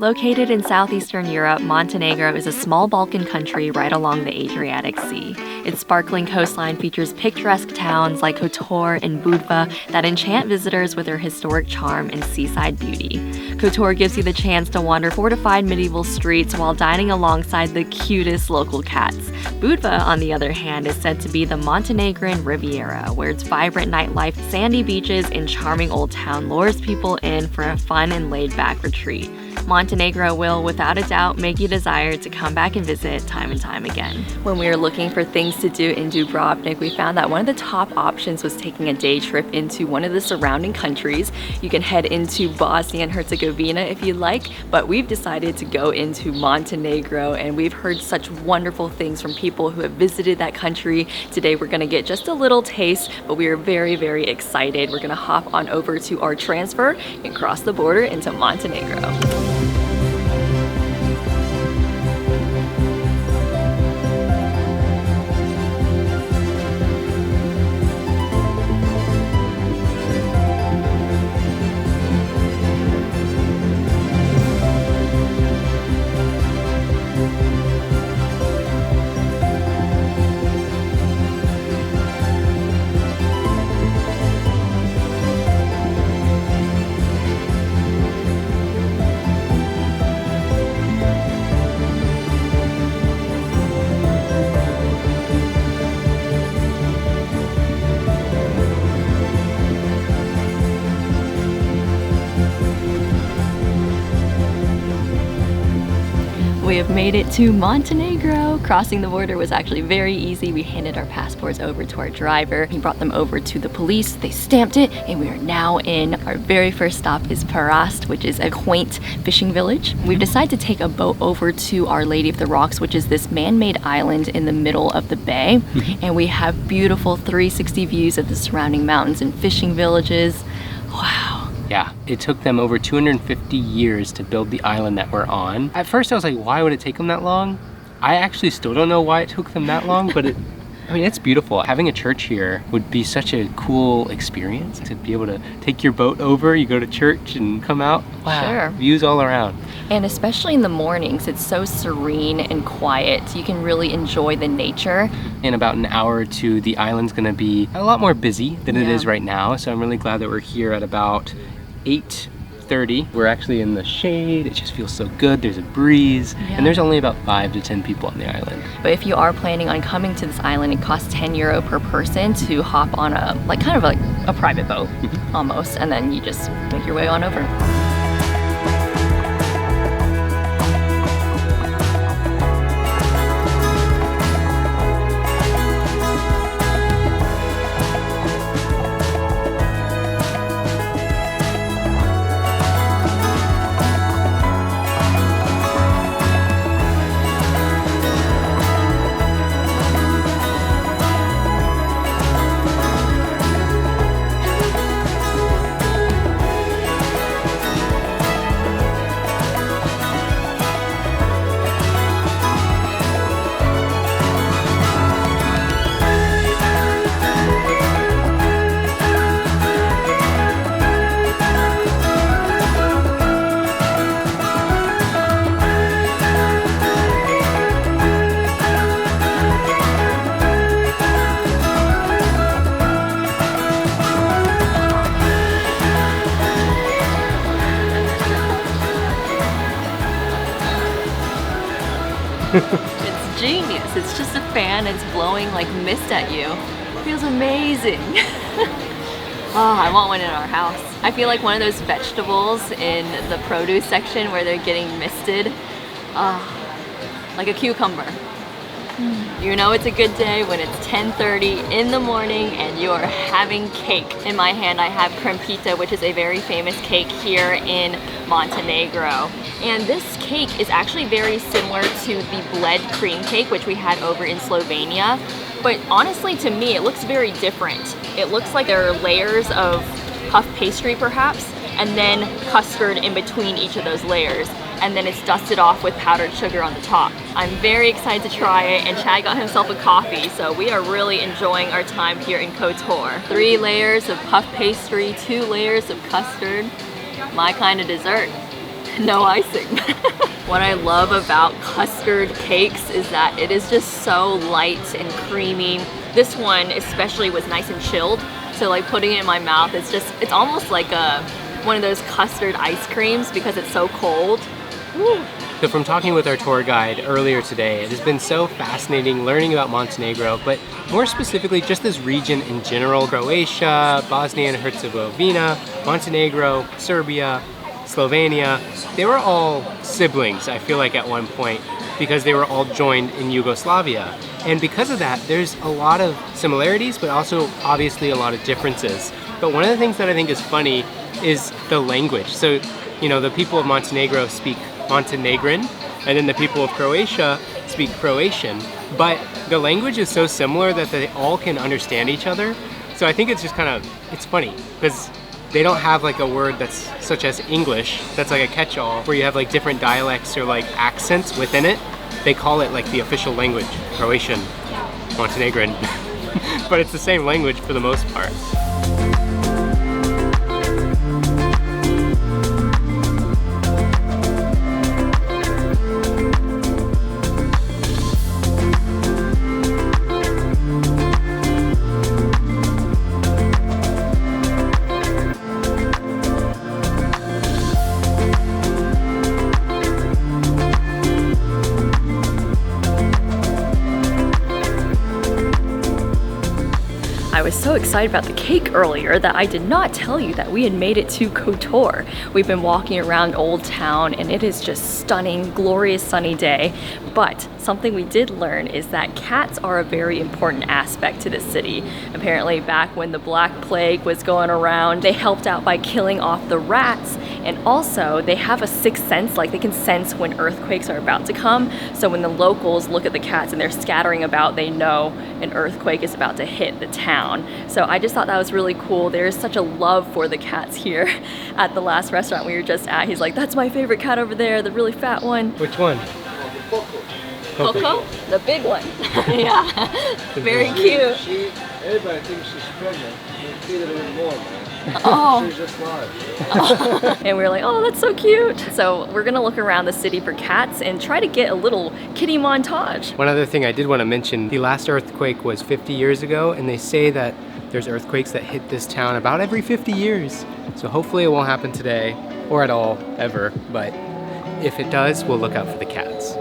Located in southeastern Europe, Montenegro is a small Balkan country right along the Adriatic Sea. Its sparkling coastline features picturesque towns like Kotor and Budva that enchant visitors with their historic charm and seaside beauty. Kotor gives you the chance to wander fortified medieval streets while dining alongside the cutest local cats. Budva, on the other hand, is said to be the Montenegrin Riviera, where its vibrant nightlife, sandy beaches, and charming old town lures people in for a fun and laid-back retreat. Montenegro will, without a doubt, make you desire to come back and visit time and time again. When we were looking for things to do in Dubrovnik, we found that one of the top options was taking a day trip into one of the surrounding countries. You can head into Bosnia and Herzegovina if you like, but we've decided to go into Montenegro, and we've heard such wonderful things from people who have visited that country. Today we're gonna get just a little taste, but we are very, very excited. We're gonna hop on over to our transfer and cross the border into Montenegro. We have made it to Montenegro. Crossing the border was actually very easy. We handed our passports over to our driver. He brought them over to the police. They stamped it, and we are now in. Our very first stop is Perast, which is a quaint fishing village. We've decided to take a boat over to Our Lady of the Rocks, which is this man-made island in the middle of the bay. And we have beautiful 360 views of the surrounding mountains and fishing villages. Wow. Yeah, it took them over 250 years to build the island that we're on. At first I was like, why would it take them that long? I actually still don't know why it took them that long, but I mean, it's beautiful. Having a church here would be such a cool experience to be able to take your boat over, you go to church and come out. Wow, sure. Views all around. And especially in the mornings, it's so serene and quiet. You can really enjoy the nature. In about an hour or two, the island's gonna be a lot more busy than it is right now. So I'm really glad that we're here at about 8:30. We're actually in the shade. It just feels so good. There's a breeze, and there's only about 5 to 10 people on the island. But if you are planning on coming to this island, it costs 10 euro per person to hop on a kind of like a private boat almost, and then you just make your way on over. It's genius. It's just a fan. It's blowing like mist at you. It feels amazing. Oh, I want one in our house. I feel like one of those vegetables in the produce section where they're getting misted. Like a cucumber. You know it's a good day when it's 10:30 in the morning and you're having cake. In my hand I have krempita, which is a very famous cake here in Montenegro. And this cake is actually very similar to the bled cream cake, which we had over in Slovenia. But honestly, to me, it looks very different. It looks like there are layers of puff pastry perhaps, and then custard in between each of those layers. And then it's dusted off with powdered sugar on the top. I'm very excited to try it, and Chad got himself a coffee, so we are really enjoying our time here in Kotor. 3 layers of puff pastry, 2 layers of custard. My kind of dessert. No icing. What I love about custard cakes is that it is just so light and creamy. This one especially was nice and chilled. So like putting it in my mouth, it's almost like one of those custard ice creams because it's so cold. Woo. So from talking with our tour guide earlier today, it has been so fascinating learning about Montenegro, but more specifically just this region in general. Croatia, Bosnia and Herzegovina, Montenegro, Serbia, Slovenia, they were all siblings, I feel like, at one point, because they were all joined in Yugoslavia. And because of that, there's a lot of similarities, but also obviously a lot of differences. But one of the things that I think is funny is the language. So, you know, the people of Montenegro speak Montenegrin, and then the people of Croatia speak Croatian. But the language is so similar that they all can understand each other. So I think it's just kind of, it's funny, because they don't have like a word that's such as English, that's like a catch-all, where you have like different dialects or like accents within it. They call it like the official language, Croatian, Montenegrin. But it's the same language for the most part. I was so excited about the cake earlier that I did not tell you that we had made it to Kotor. We've been walking around Old Town and it is just stunning, glorious sunny day. But something we did learn is that cats are a very important aspect to this city. Apparently back when the Black Plague was going around, they helped out by killing off the rats, and also they have a sixth sense, like they can sense when earthquakes are about to come. So when the locals look at the cats and they're scattering about, they know an earthquake is about to hit the town. So I just thought that was really cool. There's such a love for the cats here. At the last restaurant we were just at, he's like, that's my favorite cat over there, the really fat one. Which one? Coco? The big one. Yeah, very cute. Everybody thinks she's pregnant. You feed her a little more, man. Oh. She's just large. Oh. And we were like, oh, that's so cute. So we're gonna look around the city for cats and try to get a little kitty montage. One other thing I did want to mention, the last earthquake was 50 years ago, and they say that there's earthquakes that hit this town about every 50 years. So hopefully it won't happen today, or at all, ever. But if it does, we'll look out for the cats.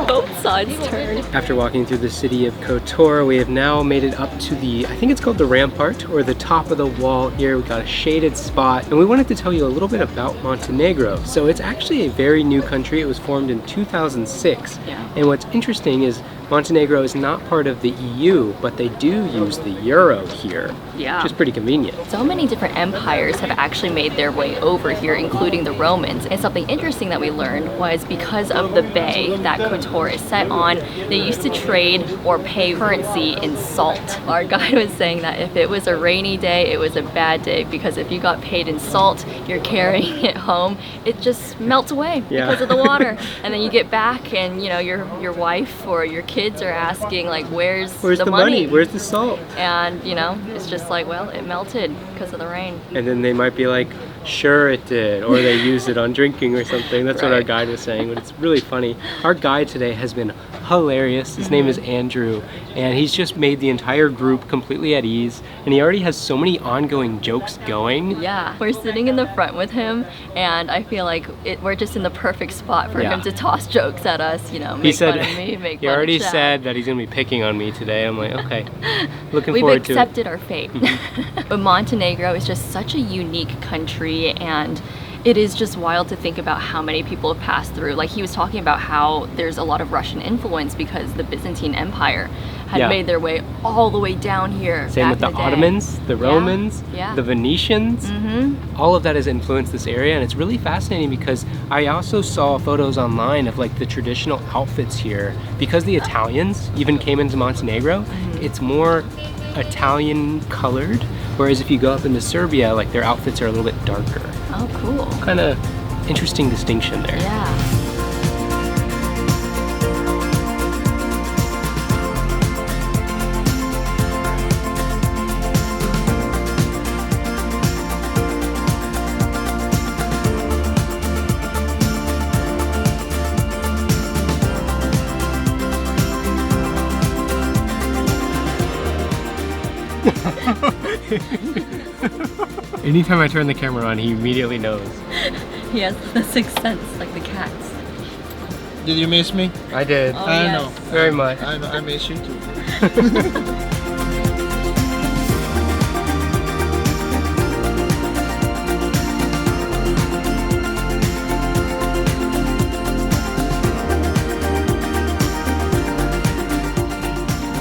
Both sides turn. After walking through the city of Kotor, we have now made it up to the, I think it's called the rampart, or the top of the wall here. We got a shaded spot, and we wanted to tell you a little bit about Montenegro. So it's actually a very new country. It was formed in 2006. Yeah. And what's interesting is Montenegro is not part of the EU, but they do use the euro here, Yeah. which is pretty convenient. So many different empires have actually made their way over here, including the Romans. And something interesting that we learned was because of the bay that Kotor is set on, they used to trade or pay currency in salt. Our guide was saying that if it was a rainy day, it was a bad day, because if you got paid in salt, you're carrying it home, it just melts away because of the water. And then you get back and, you know, your wife or your kids are asking like, where's the money? Where's the salt? And you know, it's just like, well, it melted because of the rain. And then they might be like, sure it did, or they used it on drinking or something. That's what our Right. guide was saying, but it's really funny. Our guide today has been hilarious. His name is Andrew, and he's just made the entire group completely at ease, and he already has so many ongoing jokes going. Yeah, we're sitting in the front with him, and I feel like we're just in the perfect spot for him to toss jokes at us, you know, make fun of me, make he fun already of Chad. said that he's gonna be picking on me today. I'm like, okay, looking We've forward to it. accepted our fate. But Montenegro is just such a unique country, and It is just wild to think about how many people have passed through. Like he was talking about how there's a lot of Russian influence because the Byzantine Empire had made their way all the way down here. Same with the Ottomans, the Romans, the Venetians. All of that has influenced this area, and it's really fascinating because I also saw photos online of like the traditional outfits here. Because the Italians even came into Montenegro, it's more Italian colored, whereas if you go up into Serbia, like their outfits are a little bit darker. Oh, cool. Kind of interesting distinction there. Yeah. Anytime I turn the camera on, he immediately knows. He has the sixth sense, like the cats. Did you miss me? I did. Oh, I yes. know. Very much. I know. I miss you too.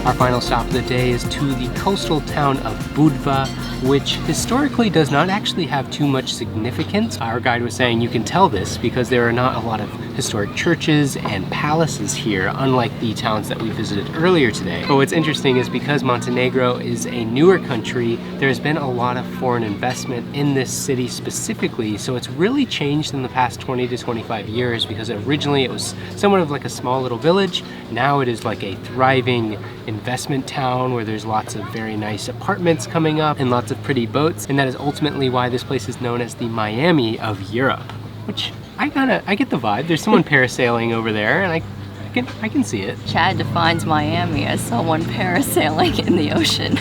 Our final stop of the day is to the coastal town of Budva, which historically does not actually have too much significance. Our guide was saying you can tell this because there are not a lot of historic churches and palaces here, unlike the towns that we visited earlier today. But what's interesting is because Montenegro is a newer country, there's been a lot of foreign investment in this city specifically, so it's really changed in the past 20 to 25 years because originally it was somewhat of like a small little village. Now it is like a thriving investment town where there's lots of very nice apartments coming up and lots of pretty boats, and that is ultimately why this place is known as the Miami of Europe, which I get the vibe. There's someone parasailing over there, and I can see it. Chad defines Miami as someone parasailing in the ocean.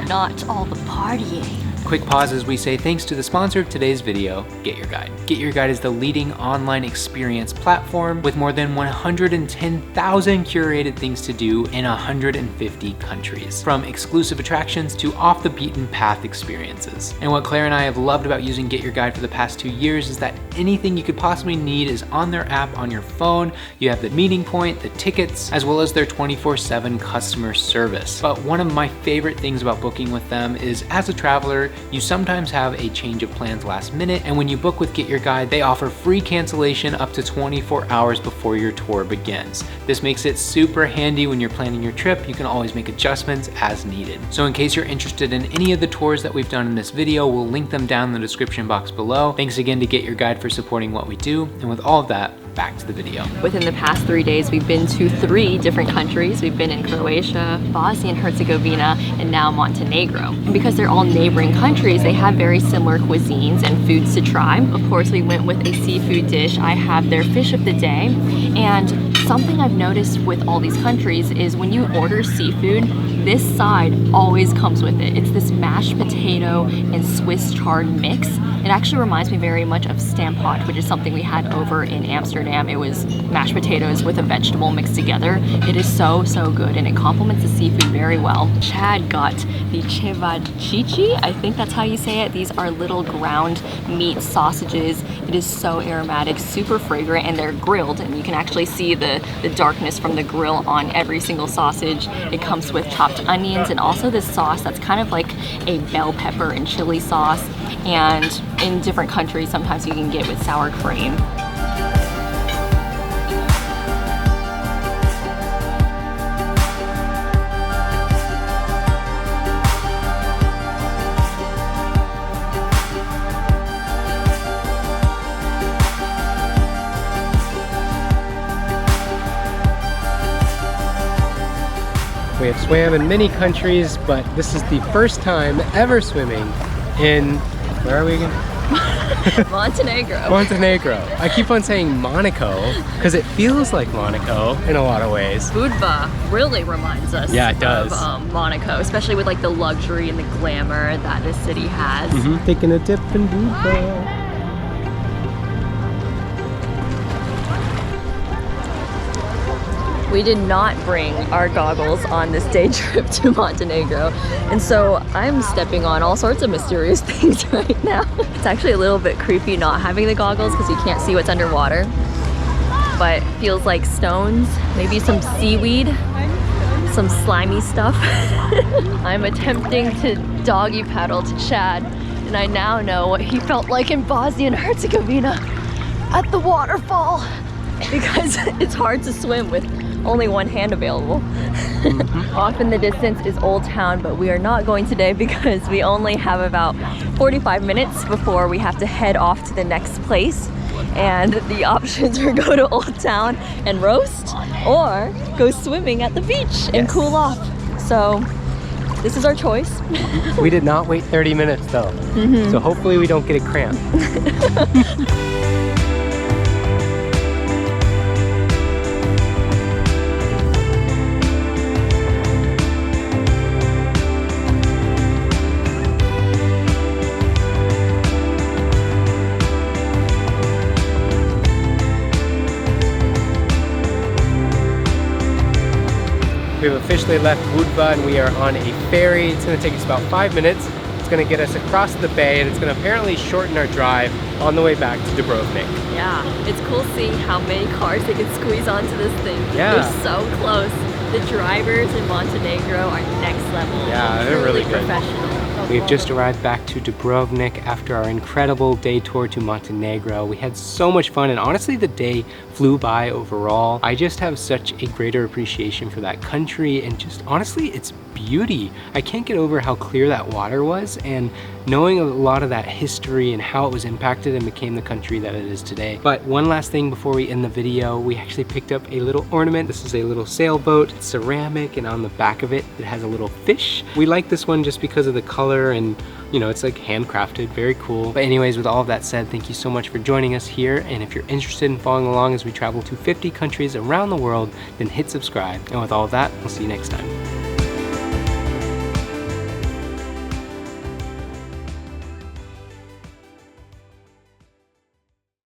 Not all the partying. Quick pause as we say thanks to the sponsor of today's video, Get Your Guide. Get Your Guide is the leading online experience platform with more than 110,000 curated things to do in 150 countries, from exclusive attractions to off the beaten path experiences. And what Claire and I have loved about using Get Your Guide for the past 2 years is that anything you could possibly need is on their app on your phone. You have the meeting point, the tickets, as well as their 24/7 customer service. But one of my favorite things about booking with them is, as a traveler, you sometimes have a change of plans last minute, and when you book with Get Your Guide, they offer free cancellation up to 24 hours before your tour begins. This makes it super handy when you're planning your trip. You can always make adjustments as needed. So in case you're interested in any of the tours that we've done in this video, we'll link them down in the description box below. Thanks again to Get Your Guide for supporting what we do, and with all of that, back to the video. Within the past 3 days, we've been to 3 different countries. We've been in Croatia, Bosnia and Herzegovina, and now Montenegro. And because they're all neighboring countries, they have very similar cuisines and foods to try. Of course, we went with a seafood dish. I have their fish of the day. And something I've noticed with all these countries is when you order seafood, this side always comes with it. It's this mashed potato and Swiss chard mix. It actually reminds me very much of stamppot, which is something we had over in Amsterdam. It was mashed potatoes with a vegetable mixed together. It is so, so good, and it complements the seafood very well. Chad got the cevachichi, I think that's how you say it. These are little ground meat sausages. It is so aromatic, super fragrant, and they're grilled, and you can actually see the darkness from the grill on every single sausage. It comes with chopped onions and also this sauce that's kind of like a bell pepper and chili sauce. And in different countries, sometimes you can get with sour cream. We have swam in many countries, but this is the first time ever swimming in, where are we again? Montenegro. Montenegro. I keep on saying Monaco because it feels like Monaco in a lot of ways. Budva really reminds us it does. of Monaco, especially with like the luxury and the glamour that this city has. Taking a dip in Budva. We did not bring our goggles on this day trip to Montenegro, and so I'm stepping on all sorts of mysterious things right now. It's actually a little bit creepy not having the goggles because you can't see what's underwater, but feels like stones, maybe some seaweed, some slimy stuff. I'm attempting to doggy paddle to Chad, and I now know what he felt like in Bosnia and Herzegovina at the waterfall, because it's hard to swim with only one hand available. Off in the distance is Old Town, but we are not going today because we only have about 45 minutes before we have to head off to the next place. And the options are go to Old Town and roast, or go swimming at the beach and cool off. So this is our choice. We did not wait 30 minutes though, so hopefully we don't get a cramp. We have officially left Budva and we are on a ferry. It's going to take us about 5 minutes. It's going to get us across the bay, and it's going to apparently shorten our drive on the way back to Dubrovnik. Yeah, it's cool seeing how many cars they can squeeze onto this thing. Yeah. They're so close. The drivers in Montenegro are next level. Yeah, they're really good. Professional. We've just arrived back to Dubrovnik after our incredible day tour to Montenegro. We had so much fun, and honestly the day flew by overall. I just have such a greater appreciation for that country and just honestly its beauty. I can't get over how clear that water was, and knowing a lot of that history and how it was impacted and became the country that it is today. But one last thing before we end the video, we actually picked up a little ornament. This is a little sailboat. It's ceramic, and on the back of it, it has a little fish. We like this one just because of the color, and you know, it's like handcrafted, very cool. But anyways, with all of that said, thank you so much for joining us here. And if you're interested in following along as we travel to 50 countries around the world, then hit subscribe. And with all of that, we'll see you next time.